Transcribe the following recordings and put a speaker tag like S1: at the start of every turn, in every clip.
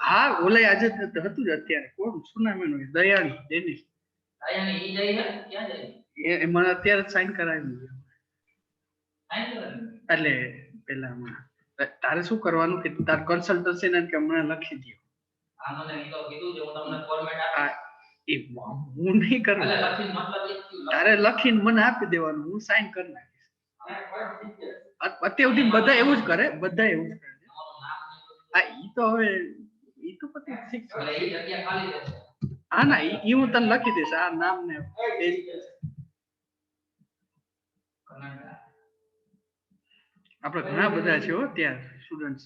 S1: हाँ ओला आज હતું જ અત્યારે કોણ શું નામ એનું દયાળી ડેનિસ મને અત્યારે સાઈન કરાવી એટલે પેલા તારે શું કરવાનું કે તાર કન્સલ્ટન્સી ને કે હમણાં લખી દો હું નહીં કરું તારે લખીને મને આપી દેવાનું હું સાઈન કરી નાખીશ અત્યાર સુધી બધા એવું જ કરે બધા એવું જ કરે હા ઈ તો હવે ઈ તો પછી ઠીક છે હા ના ઈ હું તને લખી દઈશ આ નામ ને આપણે ઘણા બધા છે હો ત્યાં સ્ટુડન્ટ્સ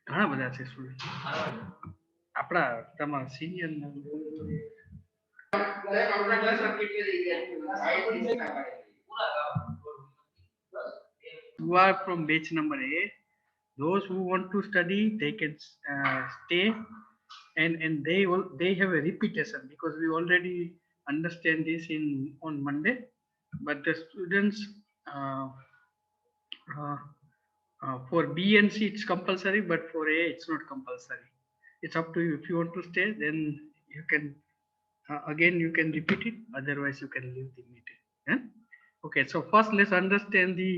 S1: ઘણા બધા છે સ્ટુડન્ટ આપણા તમારા senior You are from batch number 8. Those who want to study, they can stay, and they have a repetition because we already understand this on Monday. But the students for B and C it's compulsory, but for A it's not compulsory. It's up to you. If you want to stay, then you can again you can repeat it. Otherwise, you can leave the meeting. Yeah? Okay. So first, let's understand the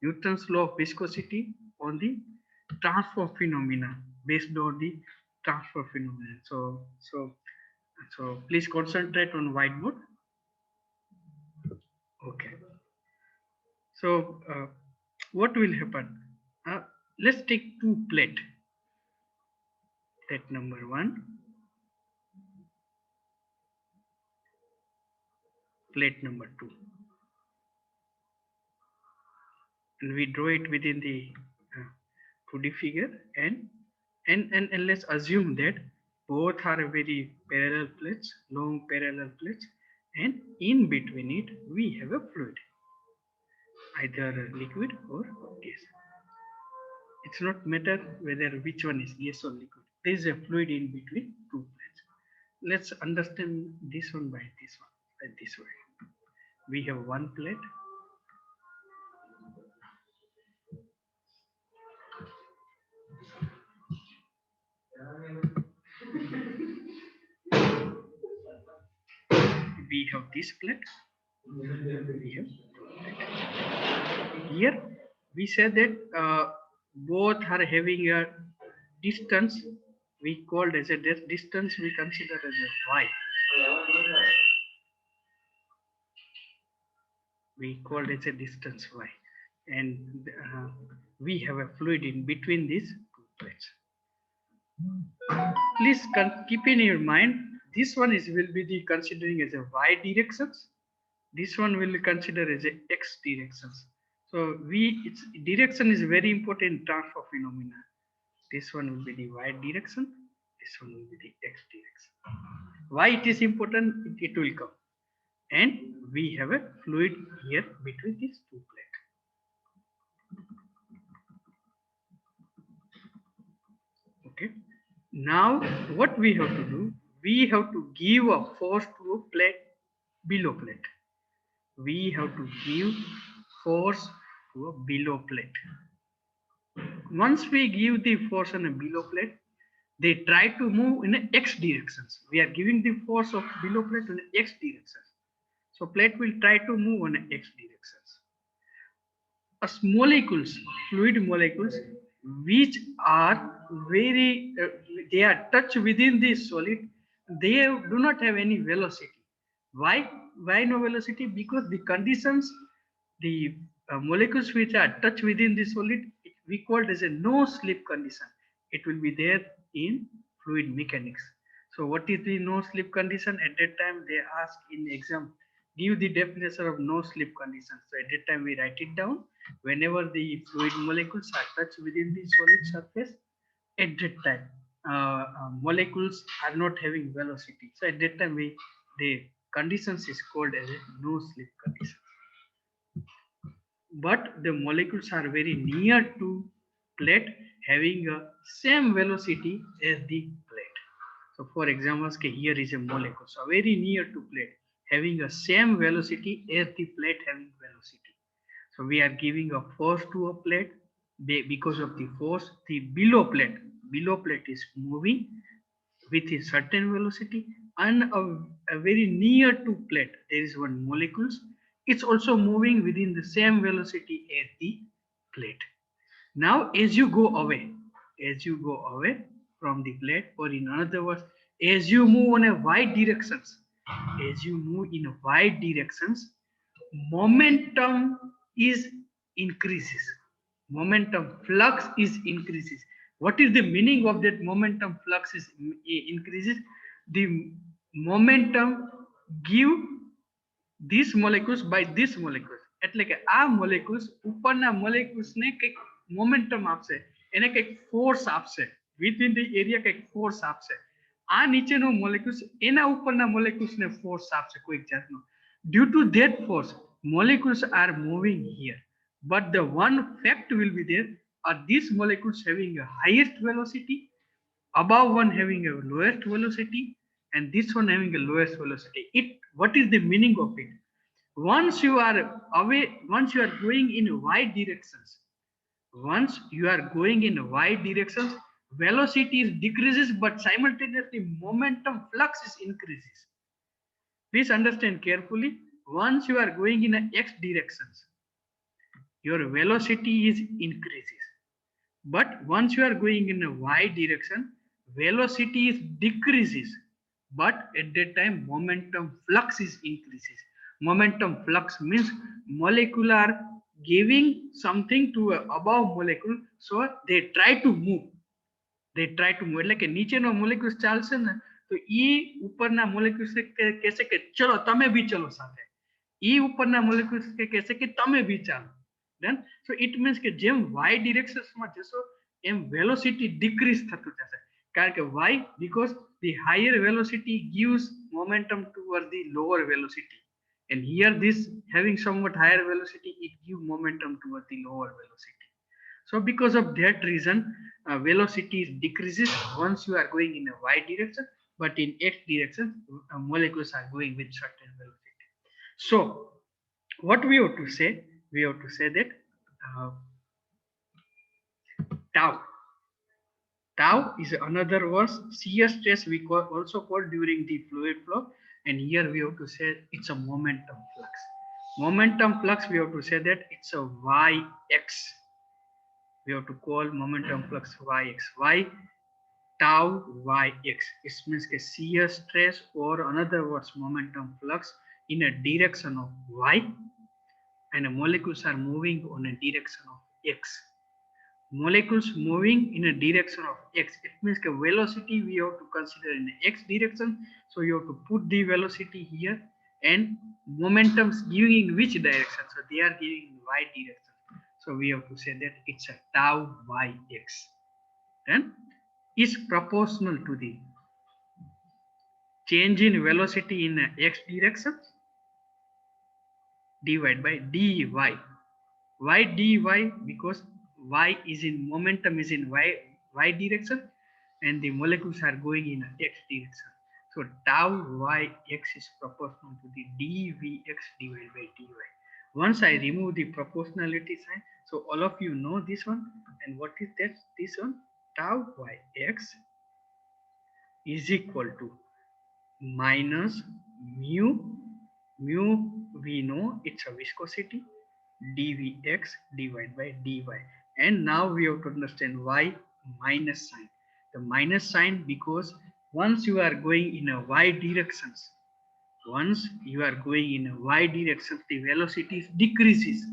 S1: Newton's law of viscosity on the transfer phenomena based on the transfer phenomena. So please concentrate on whiteboard. Okay. So what will happen? Let's take two plate. Plate number 1, plate number 2, and we draw it within the 2D figure, and let's assume that both are very parallel plates, long parallel plates, and in between it we have a fluid, either liquid or gas. It's not matter whether which one is gas or liquid. There is a fluid in between two plates. Let's understand this one by this one, by this way. We have one plate. We have this plate. We have here. We said that both are having a distance. We called as a distance. We consider as a y. We called as a distance y, and we have a fluid in between these two plates. Please keep in your mind, this one will be the considering as a y directions. This one will consider as a x directions. So its direction is very important in transfer phenomena. This one will be the y direction. This one will be the x direction. Why it is important? It will come. And we have a fluid here between these two plates. Okay. Now what we have to do? We have to give a force to a plate below plate. We have to give force to a below plate. Once we give the force on a below plate, they try to move in a x directions. We are giving the force of below plate in x directions. So plate will try to move on x directions. As molecules, fluid molecules, which are very, they are touched within this solid, they do not have any velocity. Why no velocity? Because the conditions, the molecules which are touched within the solid, we call it as a no slip condition. It will be there in fluid mechanics. So what is the no slip condition? At that time they ask in exam, give the definition of no slip condition. So at that time we write it down. Whenever the fluid molecules are touched within the solid surface, at that time molecules are not having velocity. So at that time the conditions is called as a no slip condition. But the molecules are very near to plate, having a same velocity as the plate. So for example, here is a molecule, so very near to plate, having a same velocity as the plate having velocity. So we are giving a force to a plate, because of the force, the below plate is moving with a certain velocity, and a very near to plate there is one molecules. It's also moving within the same velocity as the plate. Now, as you go away from the plate, or in another words, as you move on a wide directions, as you move in wide directions, momentum is increases. Momentum flux is increases. What is the meaning of that momentum flux is increases? The momentum give these molecules by these molecules, એટલે કે આ molecules ઉપરના molecules ને કંઈક momentum આપશે, એને કંઈક force આપશે, within the area કંઈક force આપશે. આ નીચેનો molecules એના ઉપરના molecules ને force આપશે કોઈક જાતનો. Due to that force, molecules are moving here, but the one fact will be there, are these molecules having a highest velocity, above one having a lowest velocity, and this one having a lowest velocity. It, what is the meaning of it? Once you are away, once you are going in wide directions, once you are going in wide directions, velocity is decreases, but simultaneously momentum flux is increases. Please understand carefully. Once you are going in a x directions, your velocity is increases, but once you are going in a y direction, velocity is decreases, but at that time momentum flux is increases. Momentum flux means molecule are giving something to a above molecule, so they try to move, એટલે કે નીચેનો molecules ચાલશે ને તો ઈ ઉપરના molecules કહેશે કે ચલો તમે બી ચલો સાથે, ઈ ઉપરના મોલેક્યુલ્સ કહેશે કે તમે બી ચાલો. Then so it means કે જેમ y directions માં જશો એમ velocity decrease થતું જશે. કારણ કે why? Because the higher velocity gives momentum towards the lower velocity, and here this having somewhat higher velocity, it gives momentum towards the lower velocity. So because of that reason, velocity decreases once you are going in a y direction, but in x direction, molecules are going with certain velocity. So what we have to say? We have to say that tau. Tau is another word. Shear stress we also call during the fluid flow, and here we have to say it's a momentum flux. Momentum flux, we have to say that it's a yx. We have to call momentum flux yx. Why? Tau yx. It means a shear stress, or another words momentum flux in a direction of y, and the molecules are moving on a direction of x. Molecules moving in a direction of x, it means the velocity we have to consider in the x direction, so you have to put the velocity here, and momentums giving in which direction, so they are giving in y direction, so we have to say that it's a tau yx, then is proportional to the change in velocity in x direction divided by dy. Why dy? Because y is in momentum is in y direction, and the molecules are going in x direction, so tau yx is proportional to the dvx divided by dy. Once I remove the proportionality sign, so all of you know this one, and what is that? This one, tau yx is equal to minus mu we know it's a viscosity, dvx divided by dy. And now we have to understand why minus sign. The minus sign because once you are going in a y directions, once you are going in a y direction, the velocity decreases.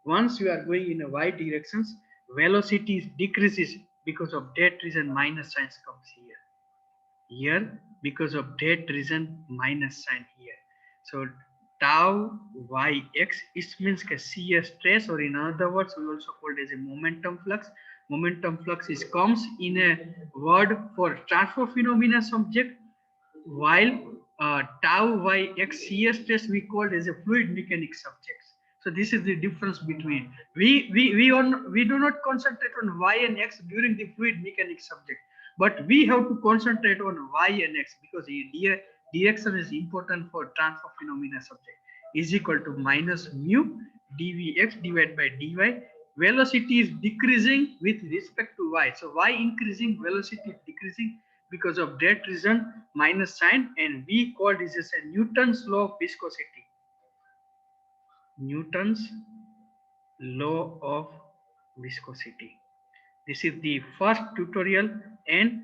S1: Once you are going in a y directions, velocity decreases. Because of that reason, minus signs comes here. Here, because of that reason, minus sign here. So tau yx, it means shear stress, or in other words, we also called as a momentum flux. Momentum flux is comes in a word for transfer phenomena subject, while tau yx shear stress we called as a fluid mechanics subjects. So this is the difference between we do not concentrate on y and x during the fluid mechanics subject, but we have to concentrate on y and x because the direction is important for transfer phenomena subject. Is equal to minus mu dvx divided by dy. velocity is decreasing with respect to y. So y increasing, velocity is decreasing. Because of that reason, minus sign, and we call this as a Newton's law of viscosity. Newton's law of viscosity. This is the first tutorial, and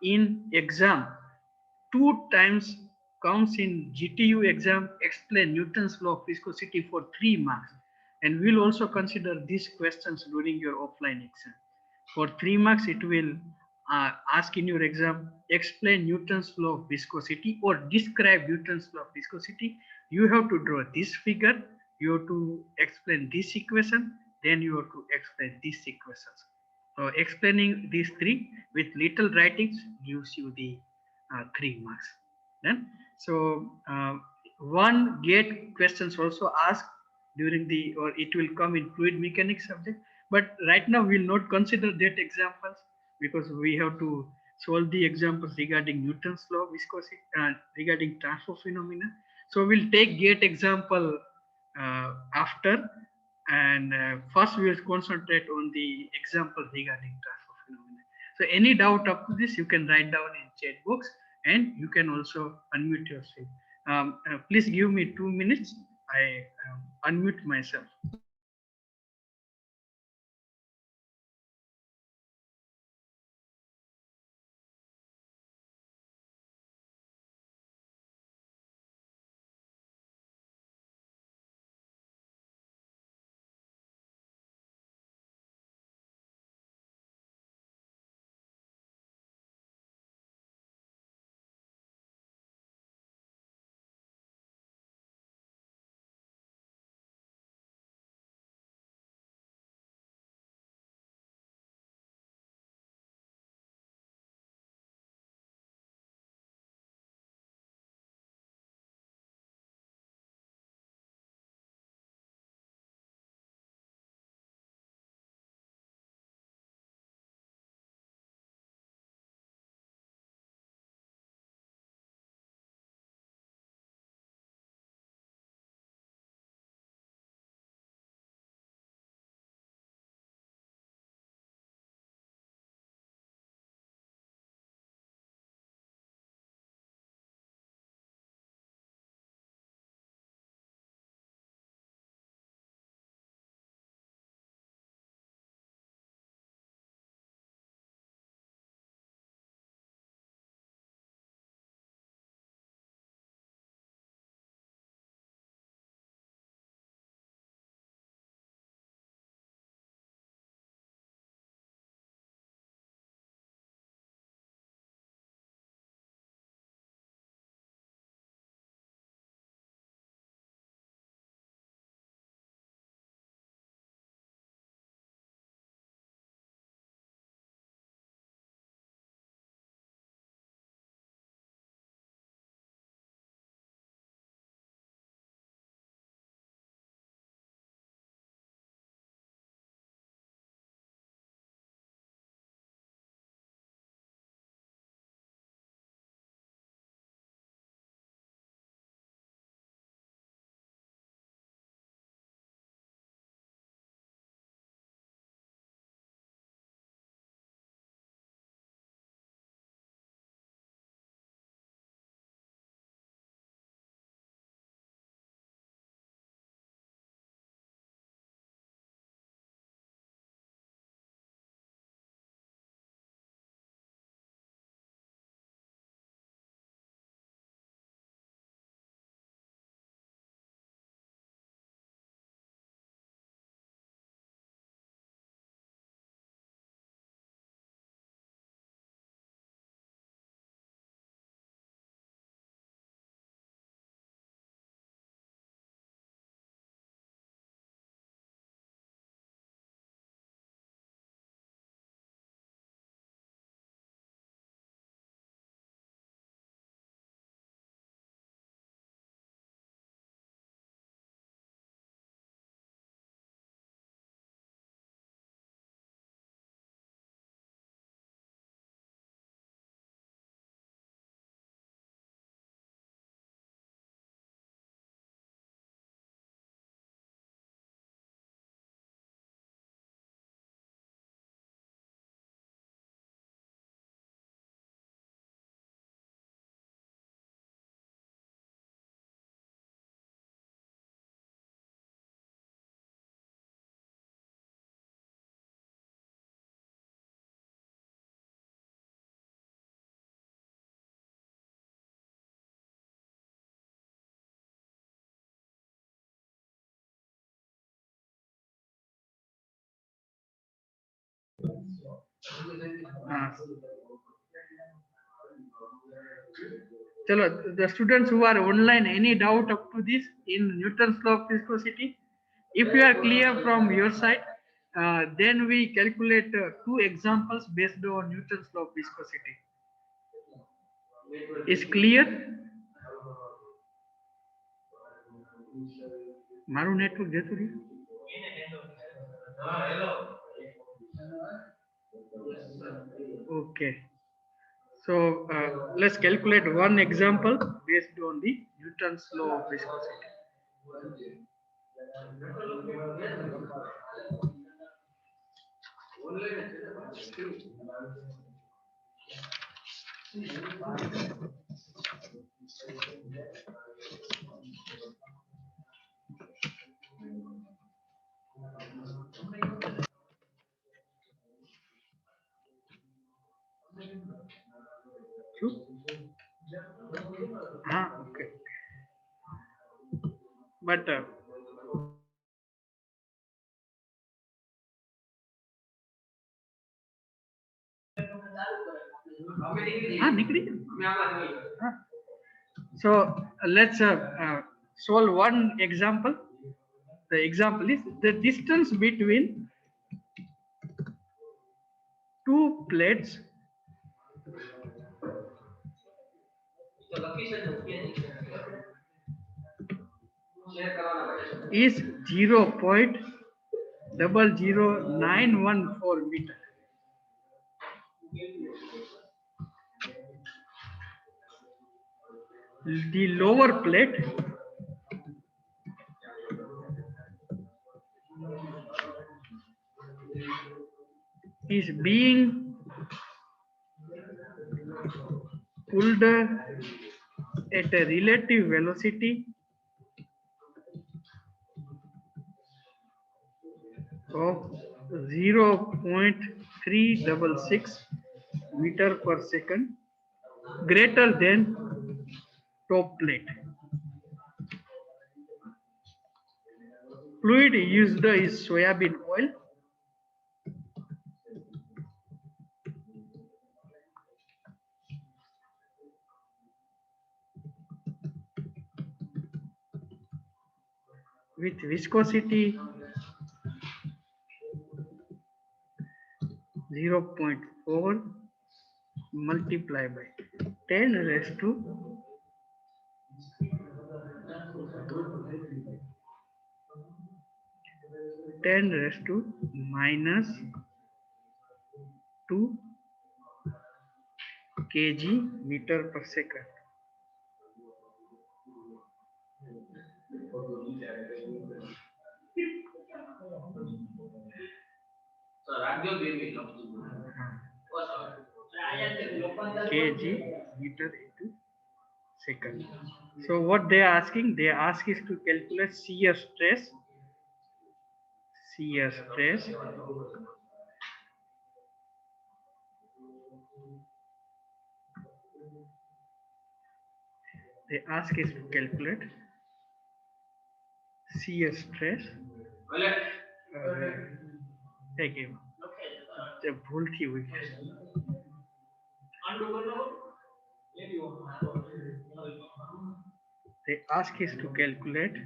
S1: in exam 2 times comes in GTU exam, explain Newton's law of viscosity for 3 marks, and we'll also consider these questions during your offline exam. For 3 marks it will ask in your exam, explain Newton's law of viscosity or describe Newton's law of viscosity. You have to draw this figure, you have to explain this equation, then you have to explain these equations. So explaining these three with little writings gives you the 3 marks. Then so one gate questions also asked during the, or it will come in fluid mechanics subject, but right now we will not consider that examples because we have to solve the examples regarding Newton's law of viscosity, regarding transfer phenomena. So we'll take gate example after, and first we will concentrate on the example regarding transfer phenomena. So any doubt up to this, you can write down in chat box, and you can also unmute yourself. Please give me 2 minutes. I unmute myself. हाँ चलो, the students who are online, any doubt up to this in Newton's law of viscosity? If you are clear from your side, then we calculate two examples based on Newton's law of viscosity. Is clear? મારું network જતું રહ્યું. Okay. So let's calculate one example based on the Newton's law of viscosity. Okay. But so let's solve one example. The example is the distance between two plates is 0.00914 meter. The lower plate is being pulled at a relative velocity of 0.366 meter per second greater than top plate. Fluid used is soybean oil. With viscosity 0.4 multiplied by 10 raised to 10 raised to minus 2 kg meter per second. Kg meter into second. So what they are asking? They ask is to calculate shear stress. Shear stress they ask is to calculate shear stress. भूल थी हुई. They ask is to calculate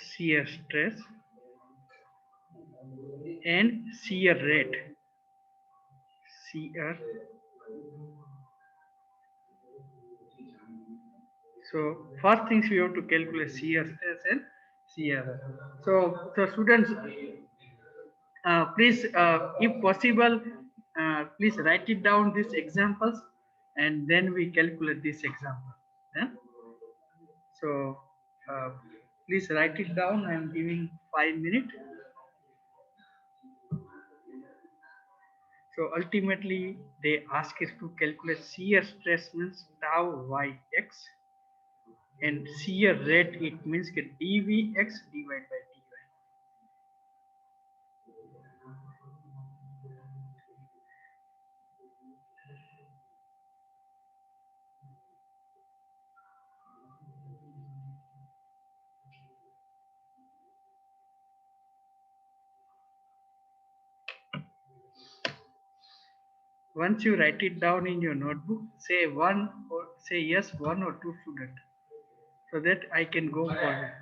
S1: shear stress and shear rate. Shear. So first things we have to calculate shear stress and shear rate. So students, please, if possible, please write it down these examples, and then we calculate this example. Yeah? So please write it down. I am giving 5 minutes. So ultimately they ask us to calculate shear stress means tau yx, and shear rate it means dvx divided by dy. Once you write it down in your notebook, say one or say yes, one or two student, so that I can go forward.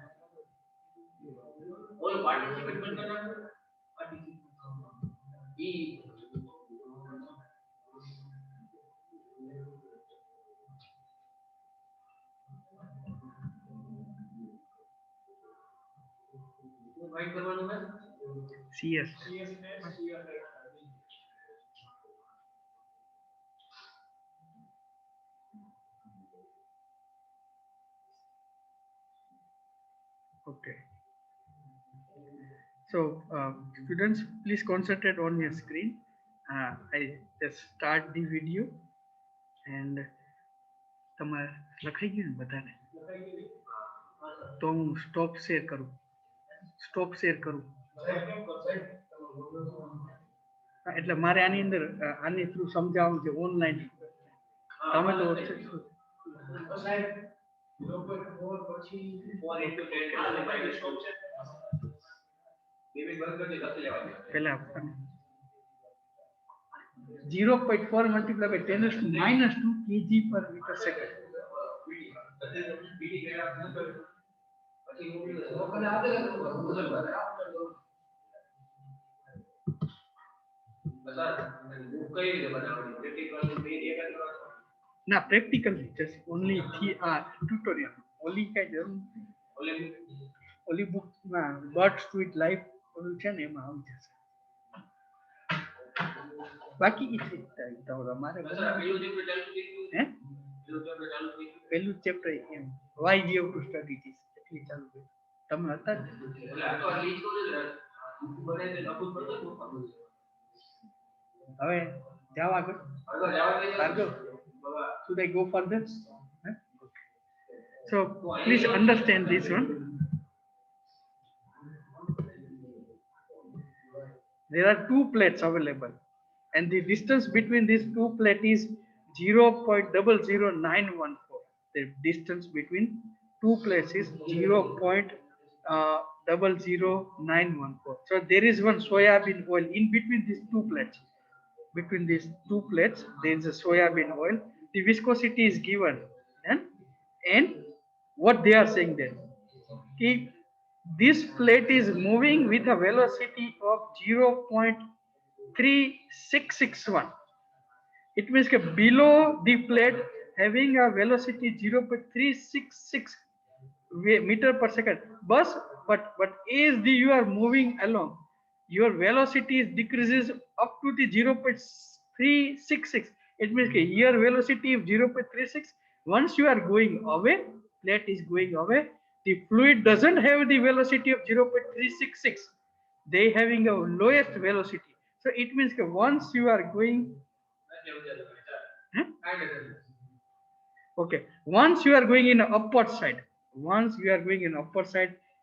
S1: CS. Okay. So, students, please concentrate on your screen. I just start the video and તમારે લખાઈ ગયું ને બધાને તો હું stop share કરું એટલે મારે આની અંદર આની થ્રુ સમજાવવાનું છે ઓનલાઈન તમે તો પેલા 0.4 multiplied by 10 to minus 2 kg per meter second. ના practically just only tutorial only કઈ જરૂર ઓલી બુક માં બર્ડ્સ ટુ ઇટ લાઈફ ઓલું છે ને એમાં આવી જશે બાકી તમારે પહેલું ચેપ્ટર એમ why we have to study this એટલી ચાલુ કરી તમે હતા હવે જાવ આગળ Bhargav should I go further? So please understand this one. There are two plates available and the distance between these two plates is 0.00914. The distance between two plates is 0.00914. So there is one soybean oil in between these two plates. Between these two plates, there is a soybean oil. The viscosity is given, and what they are saying there, this plate is moving with a velocity of 0.3661. It means that below the plate having a velocity 0.366 meter per second. But as you are moving along, your velocity decreases up to the 0.366. It means that here velocity of 0.36. Once you are going away, plate is going away, the fluid doesn't have the velocity of 0.366. They having a lowest velocity. So it means that once you are going, okay, once you are going in the upward side,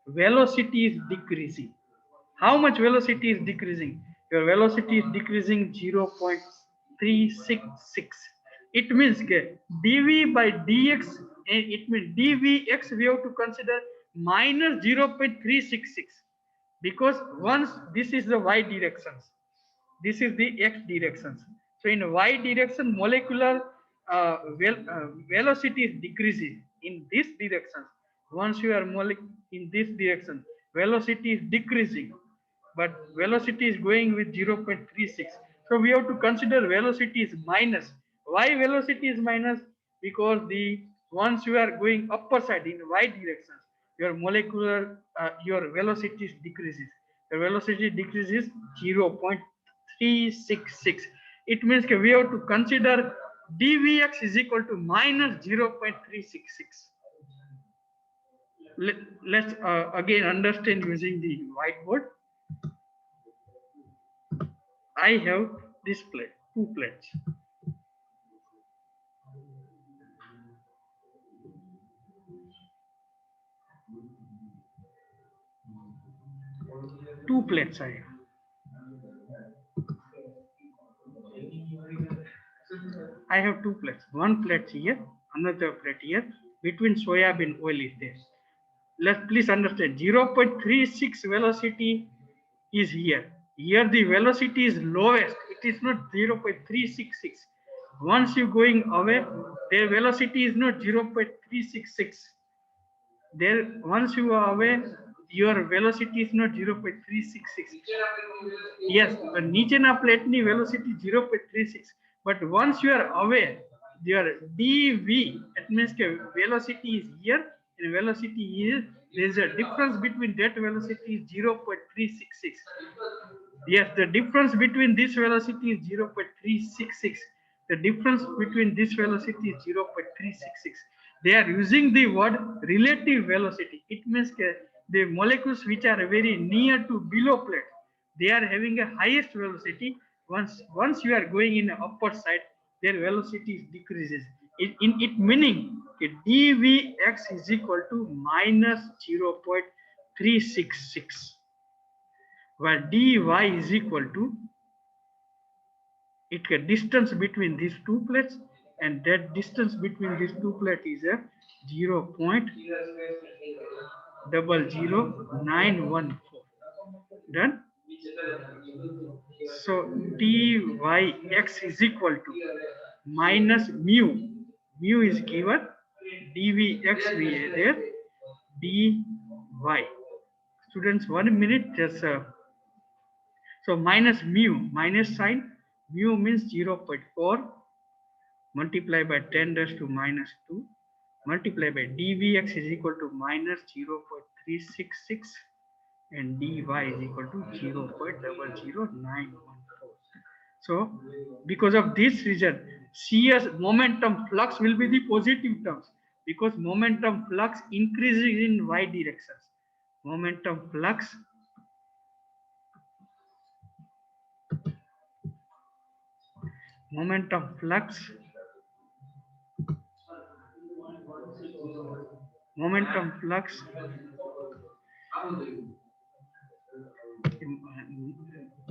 S1: velocity is decreasing. How much velocity is decreasing? Your velocity is decreasing 0.366. It means that dv by dx, it means dvx we have to consider minus 0.366, because once this is the y directions, this is the x directions. So in y direction, molecular velocity is decreasing in this direction. Once you are in this direction, velocity is decreasing, but velocity is going with 0.36. So we have to consider velocity is minus. Why velocity is minus? Because once you are going upper side in y direction, your molecular your velocity decreases. Your velocity decreases 0.366. It means that we have to consider dvx is equal to minus 0.366. Let's again understand using the whiteboard. I have this plate, two plates. Two plates I have. I have two plates. One plate here, another plate here. Between soybean oil is there. Let's please understand. 0.36 velocity is here. Here the velocity is lowest. It is not 0.366. Once you going away, their velocity is not 0.366. There, once you are away, your velocity is not 0.366. Yes, નીચેના પ્લેટની velocity 0.36. But once you are aware, your dv, it means that velocity is here and velocity is, there is a difference between that velocity is 0.366. Yes, the difference between this velocity is 0.366. The difference between this velocity is 0.366. They are using the word relative velocity. It means that the molecules which are very near to below plate, they are having a highest velocity. Once you are going in the upper side, their velocity decreases. It meaning that dvx is equal to minus 0.366, while dy is equal to it distance between these two plates, and that distance between these two plates is a 0.00914. Done. So dyx is equal to minus mu. Mu is given, dvx we are there, dy. Students, 1 minute, just so minus mu, minus sign, mu means 0.4 multiplied by 10 raised to minus 2 multiplied by dvx is equal to minus 0.366 and dy is equal to 0.00914. So because of this reason, CS momentum flux will be the positive terms, because momentum flux increases in y directions. Momentum flux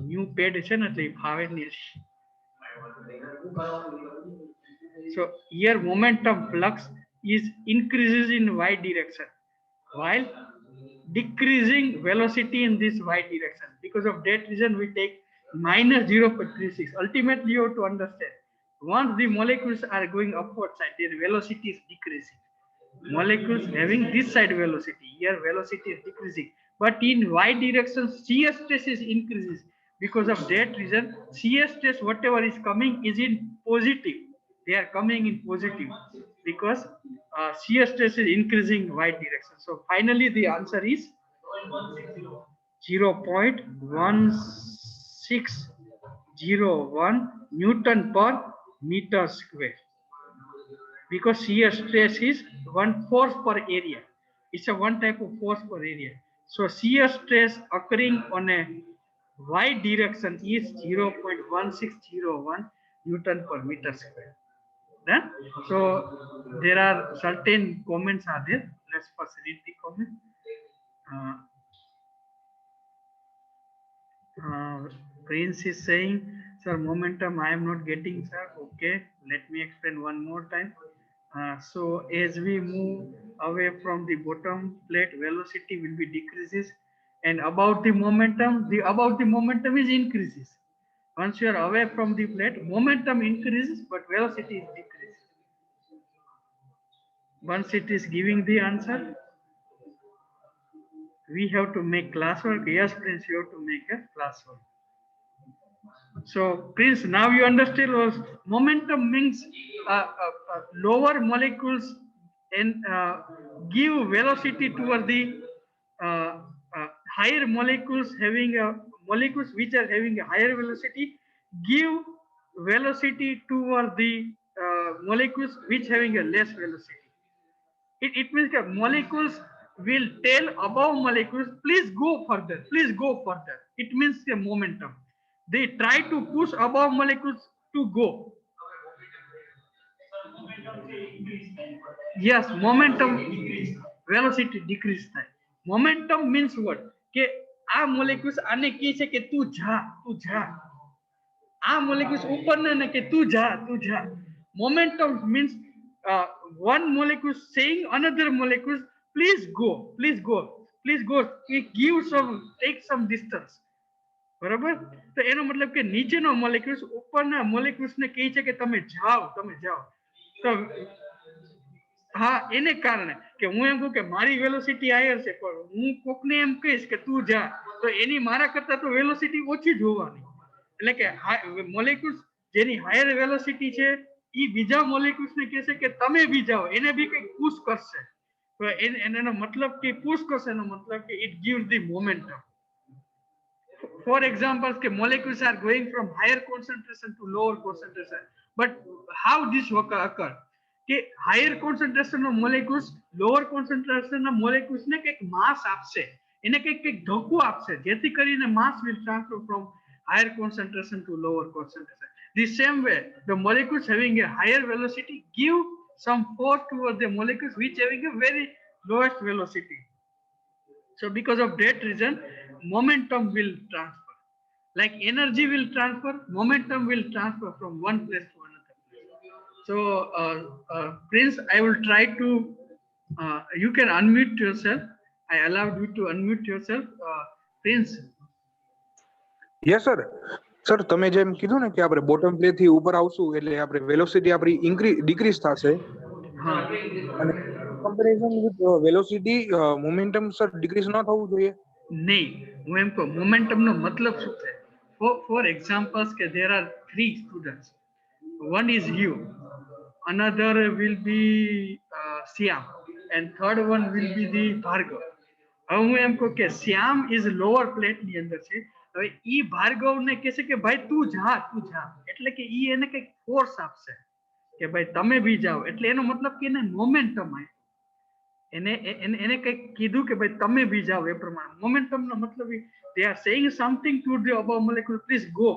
S1: new pad છે ને એટલે ફાવે નહીં. So here momentum flux is increases in y direction while decreasing velocity in this y direction. Because of that reason we take minus 0.36. Ultimately you have to understand, once the molecules are going upward side, their velocity is decreasing. Molecules having this side velocity, here velocity is decreasing, but in y direction shear stress is increases. Because of that reason, shear stress whatever is coming is in positive. They are coming in positive because shear stress is increasing y direction. So finally the answer is 0.1601 Newton per meter square, because shear stress is one force per area. It's a one type of force per area. So shear stress occurring on a y direction is 0.1601 Newton per meter square. Then, so there are certain comments are there. Let's first read the comment. Prince is saying, sir, momentum I am not getting, sir. Okay, let me explain one more time. So as we move away from the bottom plate, velocity will be decreases, and about the momentum is increases. Once you are away from the plate, momentum increases but velocity is decreases. Once it is giving the answer, we have to make classwork. Yes, Prince, you have to make a classwork. So Prince, now you understand what momentum means. Lower molecules and give velocity toward the higher molecules molecules which are having a higher velocity give velocity toward the molecules which having a less velocity. It means that molecules will tell above molecules, please go further, please go further. It means the momentum. They try to push above molecules to go. Yes, momentum velocity decrease થાય. Momentum means what? કે આ molecules આને કહે છે કે તું જા, તું જા. આ molecules ઉપર ને કે તું જા, તું જા. Momentum means one molecule saying another molecules, please go, please go, please go. It gives some, take some distance. બરાબર. તો એનો મતલબ કે નીચેનો મોલેક્યુલ્સ ઉપરના મોલેક્યુલ્સ ને કહે છે કે તમે જાઓ, તમે જાઓ. તો હા, એને કારણે કે હું એમ કહું કે મારી વેલોસિટી હાયર છે, પણ હું કોકને એમ કહીશ કે તું જા, તો એની મારા કરતા તો વેલોસિટી ઓછી જ હોવાની. એટલે કે મોલેક્યુલ્સ જેની હાયર વેલોસિટી છે એ બીજા મોલેક્યુલ્સ ને કહેશે કે તમે બી જાઓ, એને બી કંઈક પુશ કરશે. તો એનો મતલબ કે પુશ કરશે એનો મતલબ કે it gives the momentum. For example, કે molecules are going from higher concentration to lower concentration, but how this occur? કે higher concentration of molecules lower concentration of molecules ને કંઈક માસ આપશે, એને કંઈક ધક્કો આપશે, જેથી કરીને mass will transfer from higher concentration to lower concentration. The same way, the molecules having a higher velocity give some force towards the molecules which having a very lowest velocity. So because of that reason, momentum will transfer. Like energy will transfer, momentum will transfer from one place to another place. So, Prince, I will try to. You can unmute yourself. I allowed you to unmute yourself, Prince.
S2: Yes sir. Sir તમે જેમ કીધું ને કે આપણે bottom play થી ઉપર આવશું એટલે આપણે વેલોસિટી આપણી ડિક્રીઝ થશે
S1: हाँ.
S2: અને comparison with velocity momentum sir decrease ન થવું જોઈએ.
S1: नहीं, હું એમ કહું મોમેન્ટમ નો મતલબ શું છે? For examples કે there are 3 students. One is you, another will be Siam, and third one will be the Bhargav. હવે હું એમ કહું કે શ્યામ ઇઝ લોઅર પ્લેટ ની અંદર છે. હવે ઈ ભાર્ગવ ને કહેશે કે ભાઈ તું જા, તું જા, એટલે કે ઈ એને કઈક ફોર્સ આપશે કે ભાઈ તમે બી જાઓ, એટલે એનો મતલબ કે એને મોમેન્ટમ આપ્યો. એને કંઈક કીધું કે ભાઈ તમે બી જાઓ, એ પ્રમાણે મોમેન્ટમ નો મતલબ they are saying something to the above molecule, please go.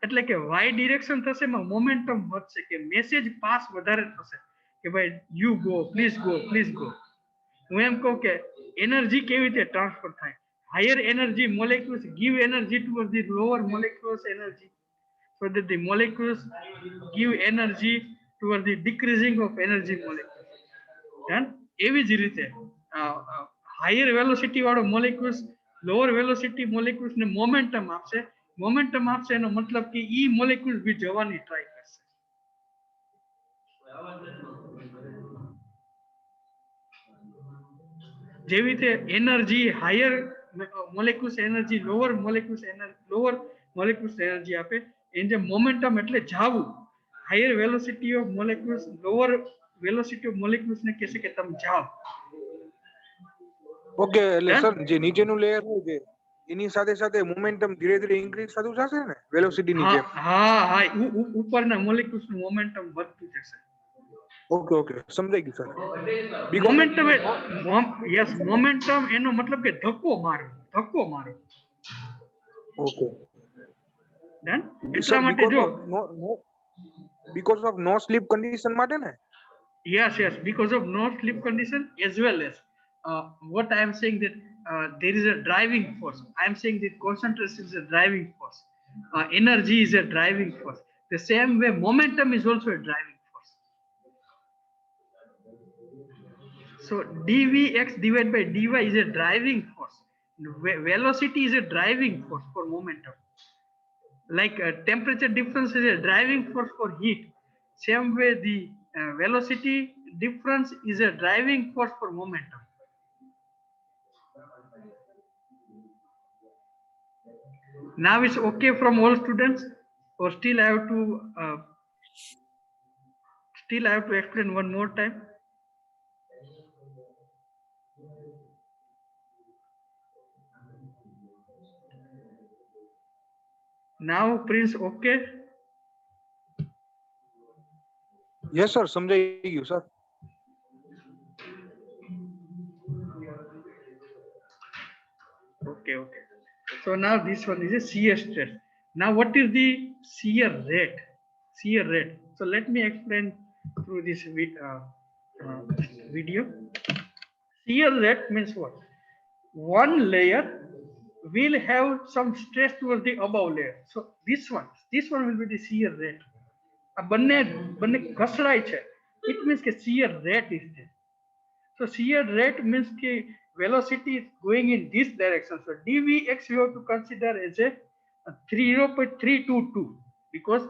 S1: એટલે કે વાય ડિરેક્શન થશે એમાં મોમેન્ટમ વધશે, કે મેસેજ પાસ વધારે થશે કે ભાઈ you go, please go, please go. હું એમ કહું કે એનર્જી કેવી રીતે ટ્રાન્સફર થાય? Higher energy molecules give energy toward the lower molecules energy, so that the molecules give energy towards the decreasing of energy molecules. એવી જ રીતે હાયર વેલોસિટી વાળો મોલેક્યુલ્સ લોઅર વેલોસિટી મોલેક્યુલ્સ ને મોમેન્ટમ આપશે. Momentum આપશે એનો મતલબ કે ઈ મોલેક્યુલ્સ બી જવાની ટ્રાય કરશે. જેવી રીતે energy higher molecules energy lower molecules energy આપે, એન જે મોમેન્ટમ એટલે જાવું. Higher velocity of molecules lower velocity of molecules ને કહેશે કે તમે જાઓ.
S2: ઓકે, એટલે સર જે નીચેનું લેયર હોય છે એની સાથે સાથે મોમેન્ટમ ધીરે ધીરે ઇન્ક્રીઝ થતું જશે ને વેલોસિટીની જેમ.
S1: હા હા, ઉપરના મોલેક્યુલ્સ નું મોમેન્ટમ વધતું જશે.
S2: ઓકે ઓકે, સમજાઈ ગયું સર.
S1: મોમેન્ટમ, યસ, મોમેન્ટમ એનો મતલબ કે ધક્કો મારો, ધક્કો મારો.
S2: Okay
S1: done. એટલા માટે જો
S2: because of no sleep condition માટે ને.
S1: Yes, yes, because of no sleep condition, as well as what I am saying that there is a driving force. I am saying that concentration is a driving force. Energy is a driving force. The same way, momentum is also a driving force. So dvx divided by dy is a driving force. Velocity is a driving force for momentum. Like temperature difference is a driving force for heat. Same way, the velocity difference is a driving force for momentum. Now it's okay from all students, or still I have to explain one more time? Now, Prince, okay?
S2: Yes sir, સમજાઈ ગયું sir.
S1: Okay, okay. So now this one is a shear stress. Now what is the shear rate? Shear rate. So let me explain through this video. Shear rate means what? One layer will have some stress towards the above layer. So this one will be the shear rate. આ બંને ઘસડાય છે. It means કે shear rate is there. So shear rate means કે velocity is going in this direction. So dvx we have to consider as a 0.322 because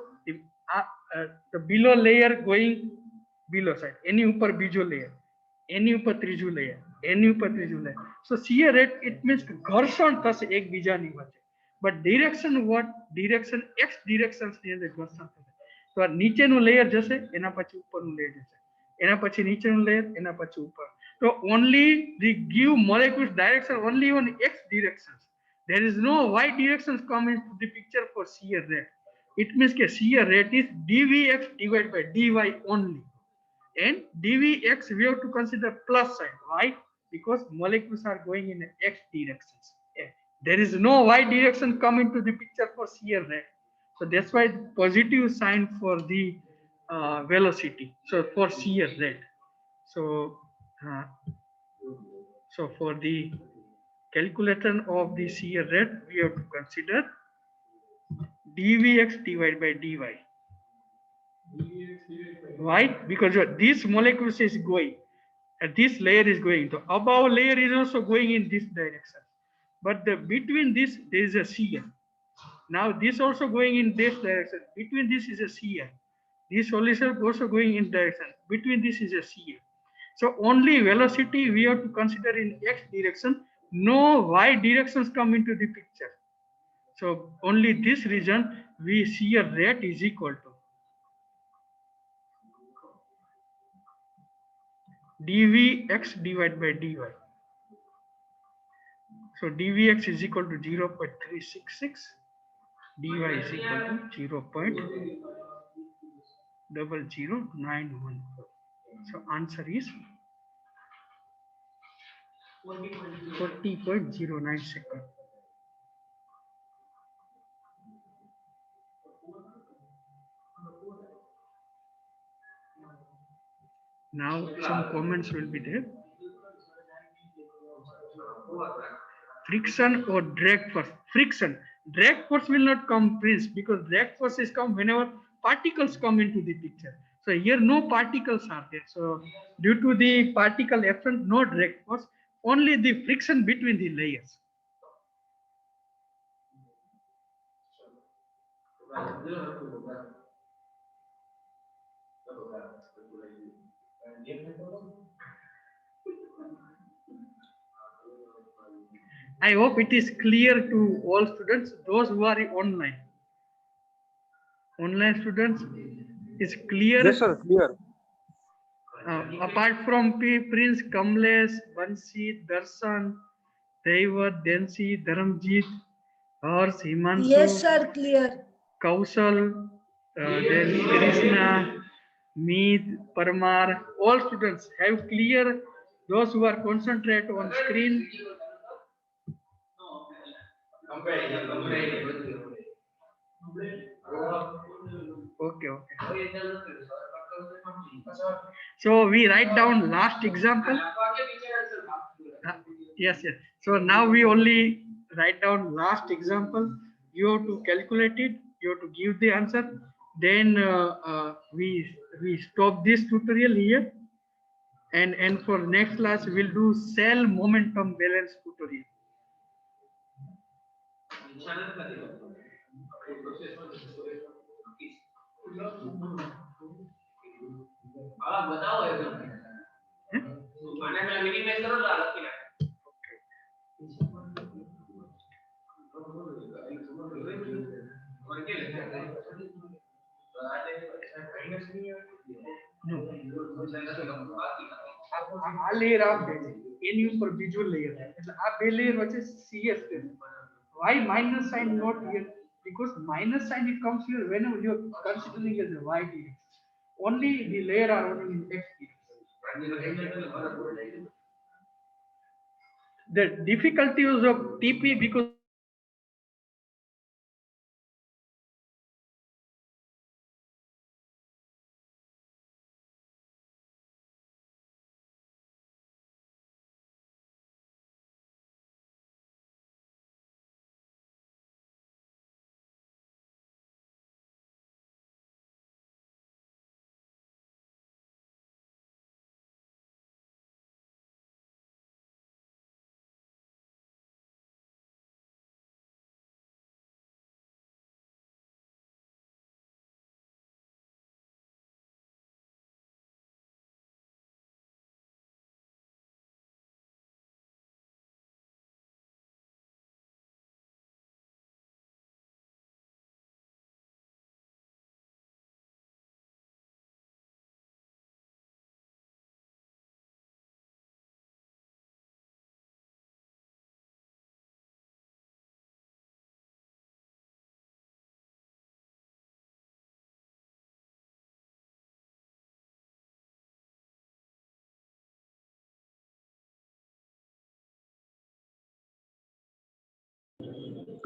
S1: the below layer going below side એની ઉપર બીજો layer એની ઉપર ત્રીજું layer એની ઉપર ત્રીજું layer. So shear rate it means ઘર્ષણ થશે એકબીજાની વચ્ચે. But direction what? Direction x directions ની અંદર ઘર્ષણ થશે. તો આ નીચેનું layer જશે એના પછી ઉપરનું layer જશે એના પછી નીચેનું layer એના પછી ઉપર. So only they give molecules direction only on x directions. There is no y directions come into the picture for shear rate. It means that shear rate is dvx divided by dy only. And dvx we have to consider plus sign. Why? Because molecules are going in x directions. There is no y direction come into the picture for shear rate. So that's why positive sign for the velocity. So for shear rate. So for the calculation of the shear rate, we have to consider dvx divided by dy. Why? Because this molecule is going, and this layer is going. The above layer is also going in this direction, but between this there is a shear. Now this also going in this direction. Between this is a shear. This solution also going in direction. Between this is a shear. So only velocity we have to consider in x direction. No y directions come into the picture. So only this reason we shear rate is equal to dvx divided by dy. So dvx is equal to 0.366, dy is equal to 0.00914. So answer is 40.09 seconds. Now some comments will be there. Friction or drag force? Friction. Drag force will not come, Prince, because drag forces come whenever particles come into the picture. So here no particles are there. So due to the particle effect, no drag force, only the friction between the layers. I hope it is clear to all students, those who are online. Online students, is clear?
S2: Yes, sir, clear.
S1: Apart from Prince, Kamlesh, Bansi, Darshan, Daivat, Densi, Dharamjit, Hars, Himanshu.
S3: Yes, sir, clear.
S1: Kaushal, then Krishna, Meet, Parmar, all students have clear. Those who are concentrate on screen. Okay. So we write down last example. Yes. So now we only write down last example. You have to calculate it. You have to give the answer. Then we stop this tutorial here. And for next class we'll do cell momentum balance tutorial. આ layer આપ દે એની ઉપર બીજો layer એટલે આ બે layer વચ્ચે cs છે. Why minus sign not here? Because minus sign it comes here whenever you are considering as a y direction. Only the layer are only in x direction. The difficulties of TP because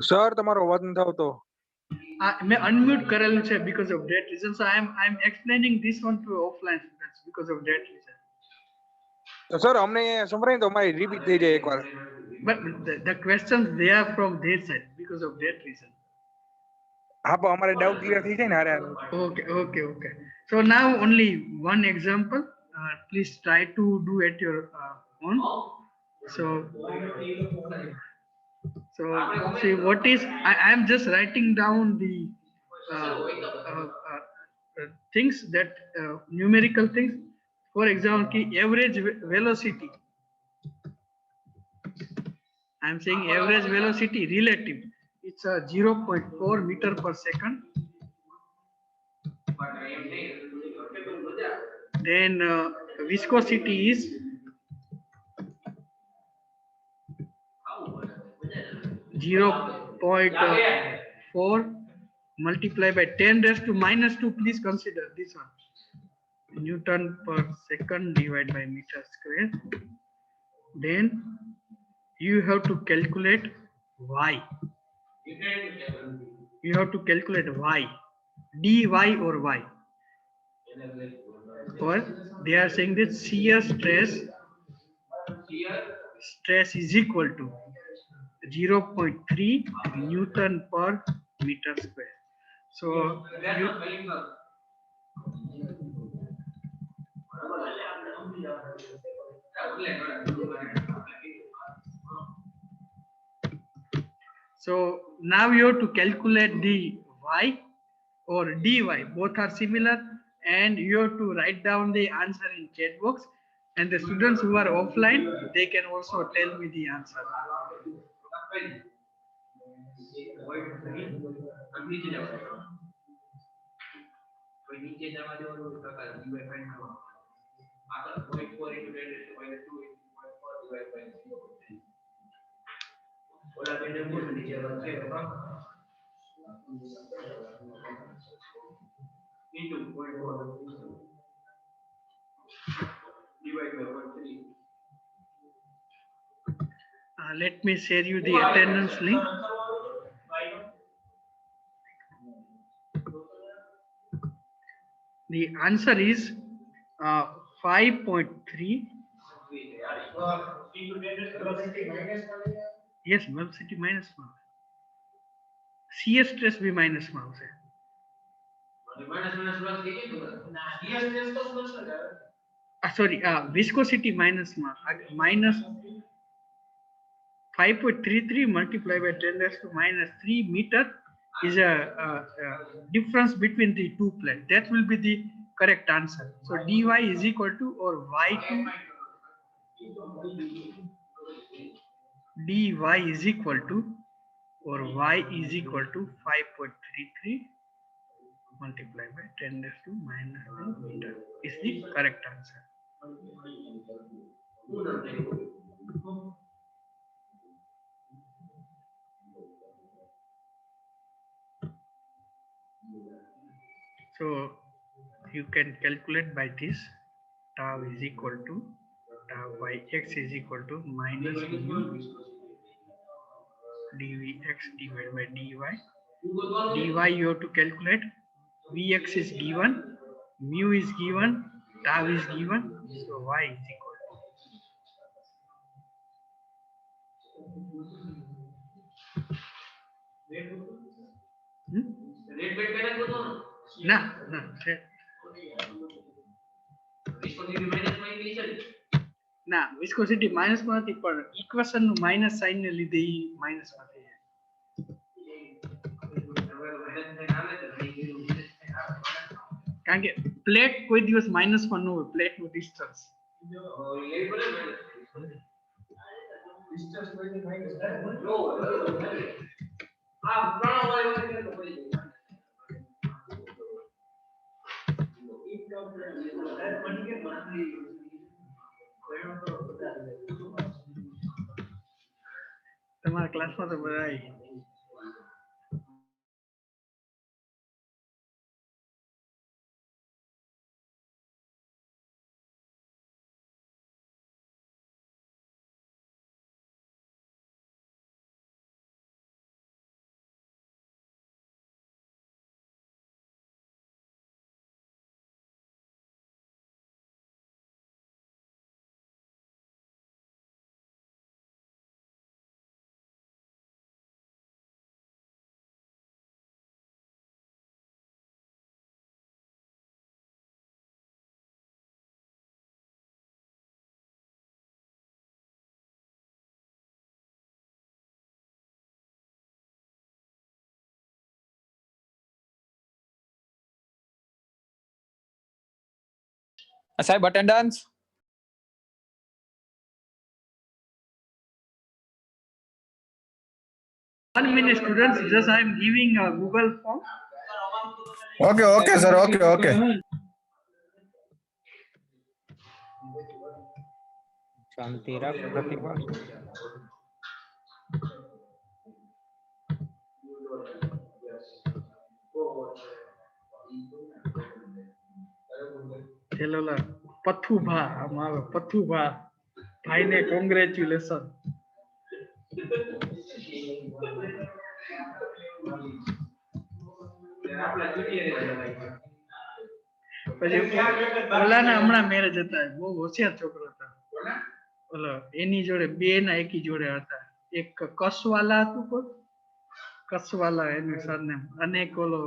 S2: sir તમારો અવાજ નથી આવતો.
S1: મેં unmute કરેલું છે because of that reason. So I'm explaining this one to offline students because of that reason.
S2: તો sir અમને સંભળાય તો અમારી રિપીટ થઈ જાય એકવાર.
S1: But the questions they are from their side because of that reason.
S2: હા પણ અમારે ડાઉટ ક્લિયર થઈ જાય ને હારે હારે.
S1: Okay. So now only one example. Please try to do at your own. So see what is I am just writing down the things that numerical things. For example, ki average velocity. I am saying average velocity relative. It's a 0.4 meter per second. Then viscosity is 0.4 multiplied by 10 raised to minus 2. Please consider this one. Newton per second divided by meter square. Then you have to calculate y. You have to calculate y, dy or y. Or they are saying that shear stress is equal to 0.3 Newton per meter square. So now you have to calculate the y or dy. Both are similar, and you have to write down the answer in chat box. And the students who are offline, they can also tell me the answer. Let me share you the attendance link. The answer is 5.3. Yes, velocity minus માં shear stress भी minus માં આવશે. Sorry, viscosity minus માં minus 5.33 multiplied by 10 raised to minus 3 meter is a difference between the two plates. That will be the correct answer. So dy is equal to or y2 dy is equal to or y is equal to 5.33 multiplied by 10 raised to minus 3 meter is the correct answer. So you can calculate by this. Tau is equal to tau by x is equal to minus mu dvx divided by dy. Dy you have to calculate. Vx is given, mu is given, tau is given. So y is equal to. ના viscosity minus માં નથી પણ equation નું minus sign ને લીધે ઈ minus માં થઈ જાય. કારણ કે પ્લેટ કોઈ દિવસ માઇનસ માં ન હોય, પ્લેટ નું ડિસ્ટન્સ. તમારા ક્લાસમાં તો બધા
S3: સાહેબ attendance.
S1: 1 minute, students. Just I am giving a Google form.
S4: Okay, sir. Okay.
S2: શાંતિ રાખ પ્રતિભા.
S1: ચેલોલા પથુભા અમારો પથુભા ભાઈને કોંગ્રેચ્યુલેશન. પછી ઓલાના હમણાં મેરેજ હતા, બહુ હોશિયાર છોકરો હતા. ઓલો એની જોડે બે ના એકી જોડે હતા. એક કસવાલા હતું, કોઈ કસવાલા એનું સરનેમ, અને એક ઓલો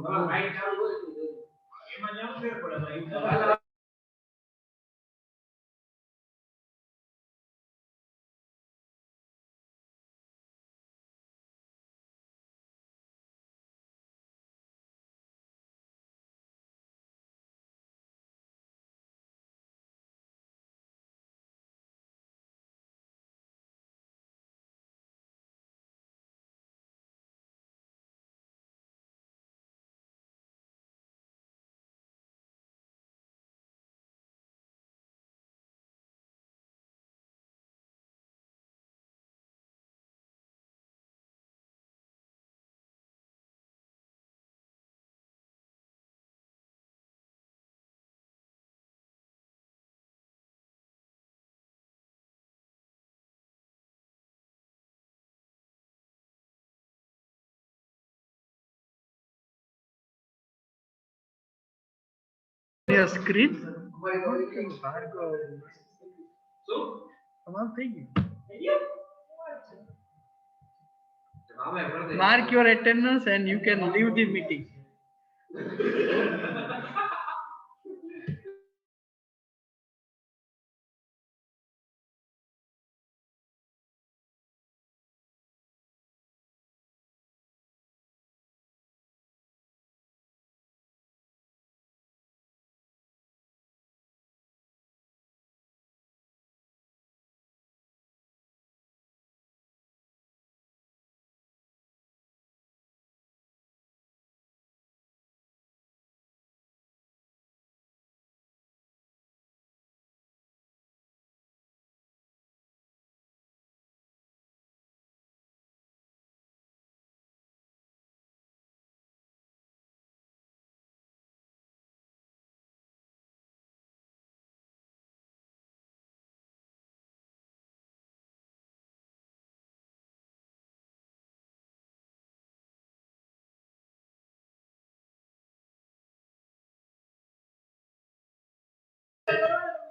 S1: screen. Mark your attendance and you can leave the meeting.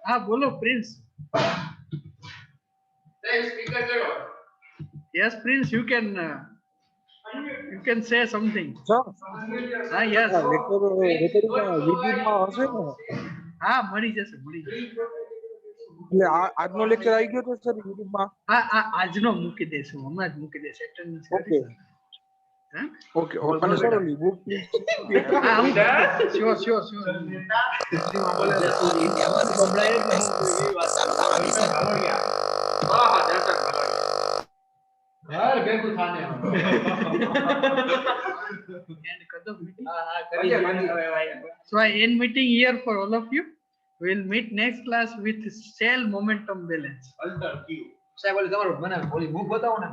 S1: हाँ बोलो Prince. Yes, Prince, you can say something. Ah, yes. હા મળી જશે.
S2: એટલે આજનો લેક્ચર આવી ગયો તો સર YouTube માં.
S1: હા આજનો મૂકી દેશું, હમણાં જ મૂકી દેશે. એટેન્ડન્સ
S2: ઓકે અને સર ઓલી book
S1: sure So I end meeting here for all of you. We'll meet next class with cell momentum balance.
S3: સાહેબ ઓલી તમારું મને ઓલી બુક બતાવો ને.